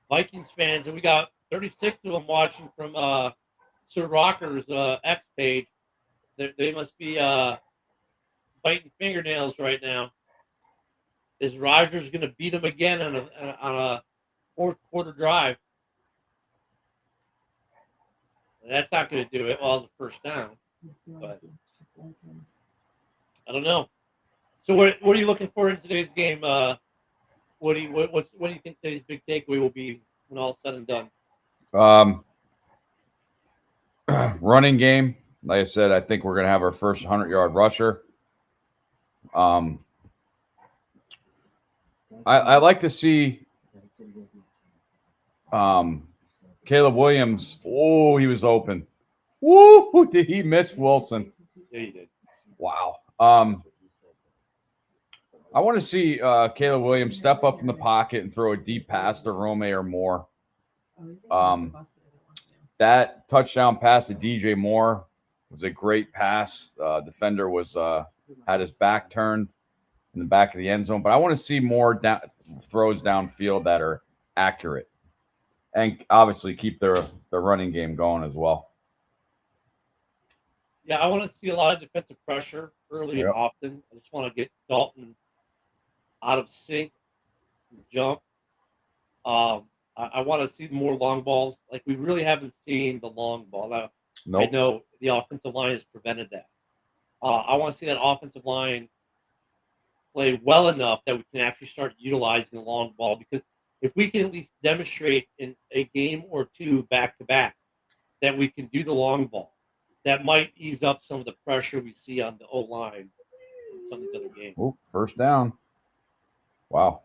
Vikings fans, and we got 36 of them watching from Sir Rocker's X page. They must be biting fingernails right now. Is Rodgers going to beat him again on a fourth quarter drive? That's not going to do it. Well, it's a first down, but I don't know. So what are you looking for in today's game? What do you think today's big takeaway will be when all said and done? Running game. Like I said, I think we're going to have our first 100-yard rusher. I like to see Caleb Williams. Oh, he was open. Woo! Did he miss Wilson? Yeah, he did. Wow. I want to see Caleb Williams step up in the pocket and throw a deep pass to Rome or Moore. That touchdown pass to DJ Moore was a great pass. Defender had his back turned in the back of the end zone. But I want to see more throws downfield that are accurate. And obviously keep the running game going as well. Yeah, I want to see a lot of defensive pressure early and often. I just want to get Dalton out of sync, jump. I want to see more long balls. We really haven't seen the long ball. Now, nope. I know the offensive line has prevented that. I want to see that offensive line play well enough that we can actually start utilizing the long ball, because if we can at least demonstrate in a game or two back-to-back that we can do the long ball, that might ease up some of the pressure we see on the O-line in some of these other games. Ooh, first down. Wow.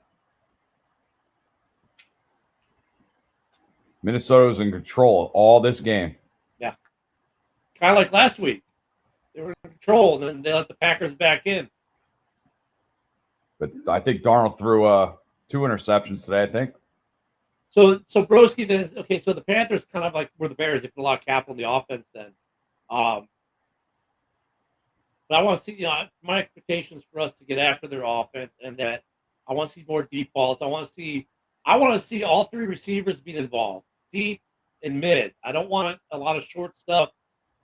Minnesota's in control all this game. Yeah. Kind of like last week. They were in control, and then they let the Packers back in. But I think Darnold threw 2 interceptions today, I think. So Broski then, okay, so the Panthers kind of were the Bears. They put a lot of capital in the offense then. But I want to see, my expectations for us to get after their offense, and that I want to see more deep balls. I want to see all three receivers being involved, deep and mid. I don't want a lot of short stuff.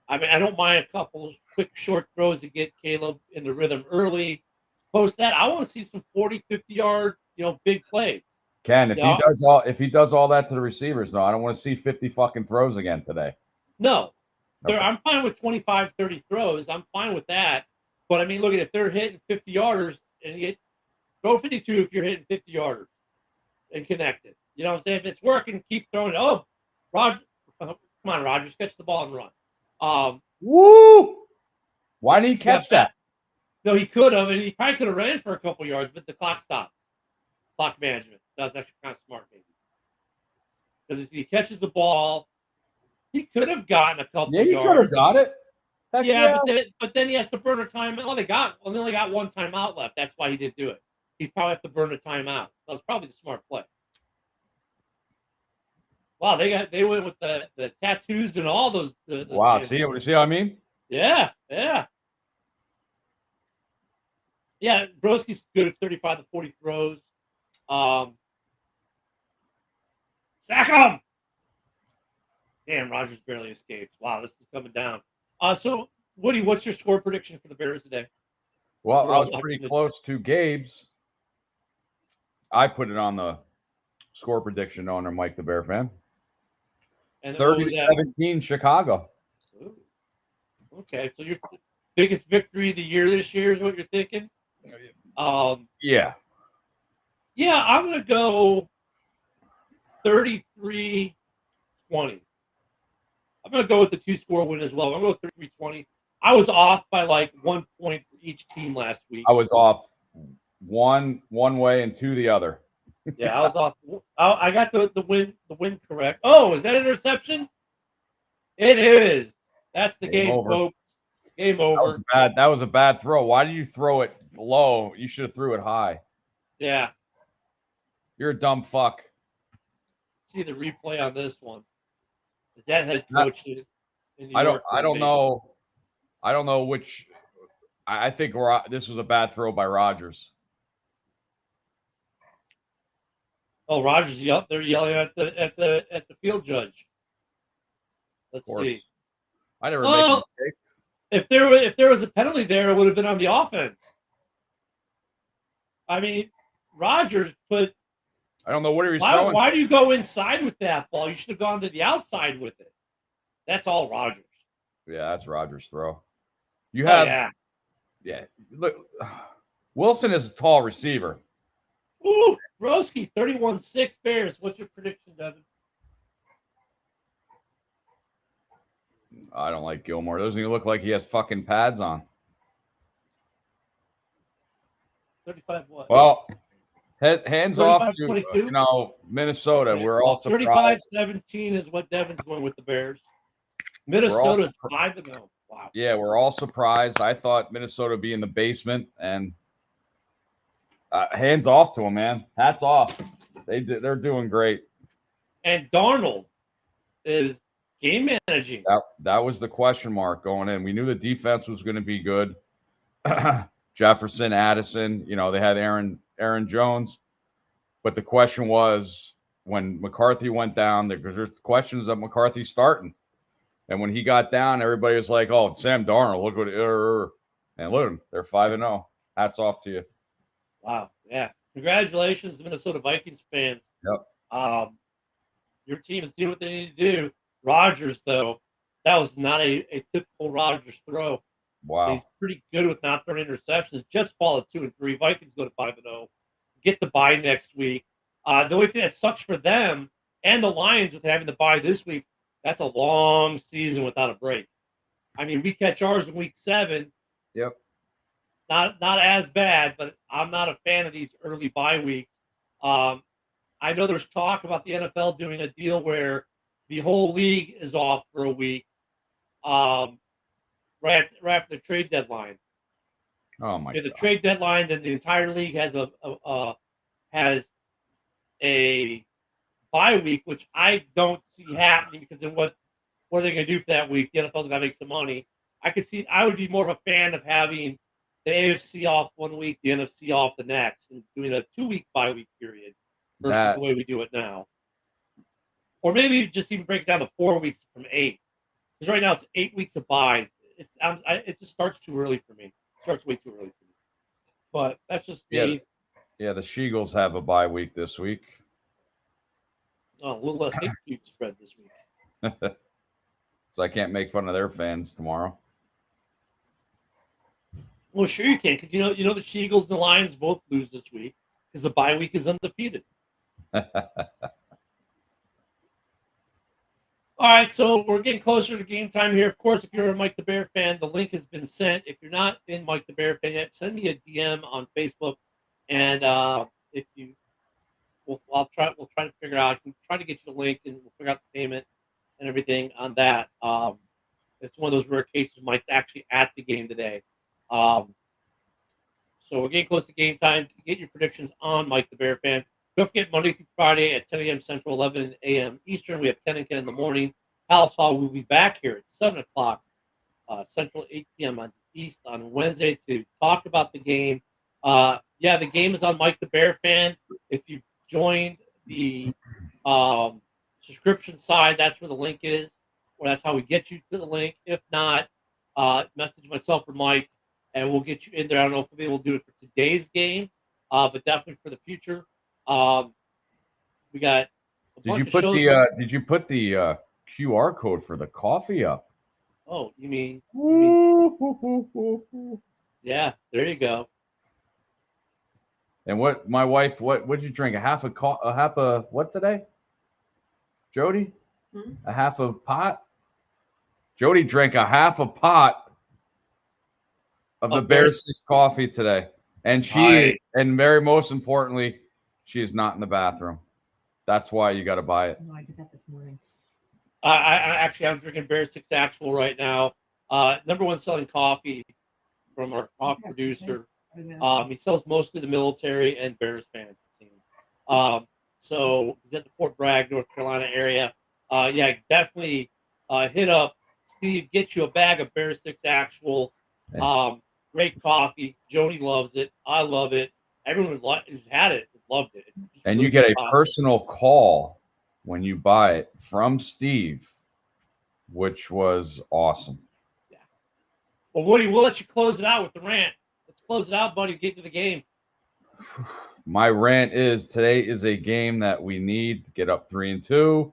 I mean, I don't mind a couple quick short throws to get Caleb in the rhythm early. Post that, I want to see some 40, 50-yard, big plays. Ken, Yeah. if he does all that to the receivers, no, I don't want to see 50 fucking throws again today. No. Okay. I'm fine with 25, 30 throws. I'm fine with that. But I mean, look at if they're hitting 50-yarders and you throw 52 if you're hitting 50-yarders and connected. You know what I'm saying? If it's working, keep throwing it. Oh, Roger, come on, Rodgers, catch the ball and run. Woo! Why didn't he catch that? No, he could have, and he probably could have ran for a couple yards, but the clock stops. Clock management. That was actually kind of smart, maybe. Because if he catches the ball, he could have gotten a couple yards. Yeah, he could have got it. Heck yeah. But then he has to burn a timeout. Well, they only got one timeout left. That's why he didn't do it. He probably have to burn a timeout. That was probably the smart play. Wow, they went with the tattoos and all those. Wow, see what I mean? Yeah. Yeah, Broski's good at 35 to 40 throws. Sack him! Damn, Rodgers barely escaped. Wow, this is coming down. So, Woody, what's your score prediction for the Bears today? Well, I was pretty close to Gabe's. I put it on the score prediction owner, Mike the Bear fan. 30-17 Chicago. Ooh. Okay, so your biggest victory of the year this year is what you're thinking? Yeah. Yeah, I'm going to go 33-20. I'm going to go with the two-score win as well. I'm going to go 33-20. I was off by like 1 point for each team last week. I was off one way and two the other. Yeah, I was off. I got the win correct. Oh, is that an interception? It is. That's the game over. folks. Game over. That was a bad throw. Why did you throw it low? You should have threw it high. Yeah. You're a dumb fuck. See the replay on this one. Is that head coach in New York? I don't know. I don't know which. I think this was a bad throw by Rodgers. Oh, Rodgers! They're yelling at the field judge. Let's see. I never make a mistake. If there was a penalty there, it would have been on the offense. I mean, Rodgers put. I don't know what he was throwing. Why do you go inside with that ball? You should have gone to the outside with it. That's all Rodgers. Yeah, that's Rodgers' throw. You have. Yeah. Look, Wilson is a tall receiver. Ooh, Broski, 31-6 Bears. What's your prediction, Devin? I don't like Gilmore. Doesn't he look like he has fucking pads on? 35 what? Well, hands off to Minnesota. Okay. We're all surprised. 35-17 is what Devin's going with the Bears. Minnesota's 5-0. Wow. Yeah, we're all surprised. I thought Minnesota would be in the basement, and hands off to them, man. Hats off. They're doing great. And Darnold is game managing. That was the question mark going in. We knew the defense was going to be good. Jefferson, Addison, they had Aaron Jones. But the question was when McCarthy went down, there's questions of McCarthy starting. And when he got down, everybody was like, oh, Sam Darnold, look what and look at him. They're 5-0. Hats off to you. Wow. Yeah. Congratulations, Minnesota Vikings fans. Yep. Your team is doing what they need to do. Rodgers, though, that was not a typical Rodgers throw. Wow. He's pretty good with not throwing interceptions. Just fall at 2-3. Vikings go to 5-0. Get the bye next week. The only thing that sucks for them and the Lions with having the bye this week, that's a long season without a break. I mean, we catch ours in week 7. Yep. Not as bad, but I'm not a fan of these early bye weeks. I know there's talk about the NFL doing a deal where the whole league is off for a week, right after the trade deadline. Oh my God! The trade deadline, then the entire league has a bye week, which I don't see happening because then what are they going to do for that week? The NFL's got to make some money. I would be more of a fan of having the AFC off 1 week, the NFC off the next, and doing a 2-week bye week period versus the way we do it now. Or maybe just even break it down to 4 weeks from 8. Because right now it's 8 weeks of buys. It just starts too early for me. It starts way too early for me. But that's just me. Yeah, the Sheagles have a bye week this week. Oh, a little less hate feud spread this week. So I can't make fun of their fans tomorrow. Well, sure you can, because you know the Sheagles and the Lions both lose this week because the bye week is undefeated. All right, so we're getting closer to game time here. Of course, if you're a Mike the Bear fan, the link has been sent. If you're not in Mike the Bear fan yet, send me a DM on Facebook, and if you, we'll try to figure out. I can try to get you the link, and we'll figure out the payment and everything on that. It's one of those rare cases Mike's actually at the game today. So we're getting close to game time. Get your predictions on Mike the Bear fan. Don't forget, Monday through Friday at 10 a.m. Central, 11 a.m. Eastern. We have 10 and 10 in the morning. Halas will be back here at 7 o'clock Central, 8 p.m. on East on Wednesday to talk about the game. The game is on Mike the Bear fan. If you joined the subscription side, that's where the link is, or that's how we get you to the link. If not, message myself or Mike, and we'll get you in there. I don't know if we'll be able to do it for today's game, but definitely for the future. We got a Did bunch you of put shows. Did you put the QR code for the coffee up? Oh, you mean yeah, there you go. And what my wife, what'd you drink? A half a what today? Jody? A half a pot? Jody drank a half a pot of the Bear 6 coffee today. And and very most importantly, she is not in the bathroom. That's why you got to buy it. No, I did that this morning. I'm drinking Bear 6 Actual right now. Number one selling coffee from our coffee producer. He sells mostly the military and Bears fans, it seems. So he's at the Fort Bragg, North Carolina area. Definitely hit up Steve, get you a bag of Bear 6 Actual. Great coffee. Jody loves it. I love it. Everyone who's had it has loved it. And really, you get a personal call when you buy it from Steve, which was awesome. Yeah. Well, Woody, we'll let you close it out with the rant. Let's close it out, buddy. Get to the game. My rant is today is a game that we need to get up 3-2,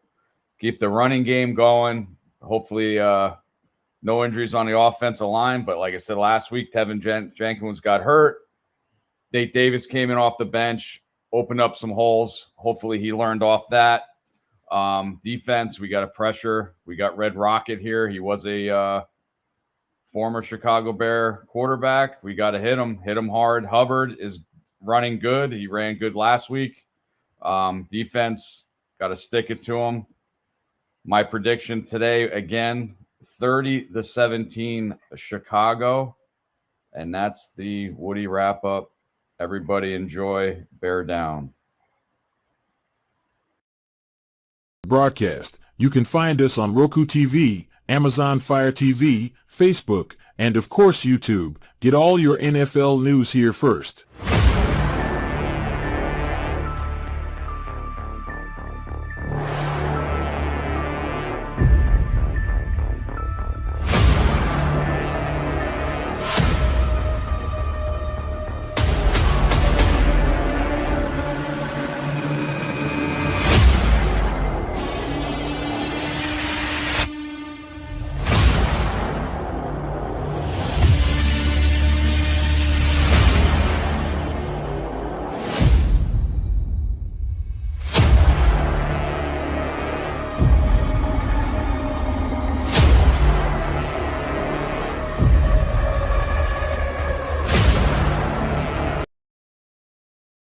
keep the running game going. Hopefully, no injuries on the offensive line. But like I said last week, Tevin Jenkins got hurt. Nate Davis came in off the bench, opened up some holes. Hopefully he learned off that. Defense, we got a pressure. We got Red Rocket here. He was a former Chicago Bear quarterback. We got to hit him hard. Hubbard is running good. He ran good last week. Defense, got to stick it to him. My prediction today, again, 30-17 Chicago. And that's the Woody wrap-up. Everybody enjoy Bear Down. Broadcast. You can find us on Roku TV, Amazon Fire TV, Facebook, and of course YouTube. Get all your NFL news here first.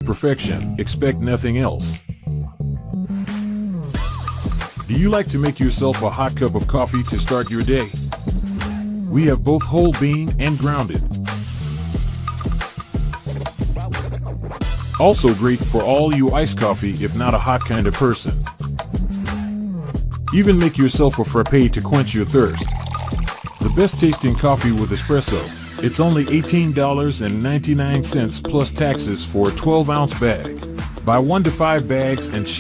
Perfection, expect nothing else. Do you like to make yourself a hot cup of coffee to start your day? We have both whole bean and grounded. Also great for all you iced coffee if not a hot kind of person. Even make yourself a frappe to quench your thirst. The best tasting coffee with espresso, It's only $18.99 plus taxes for a 12-ounce bag. Buy 1 to 5 bags and ship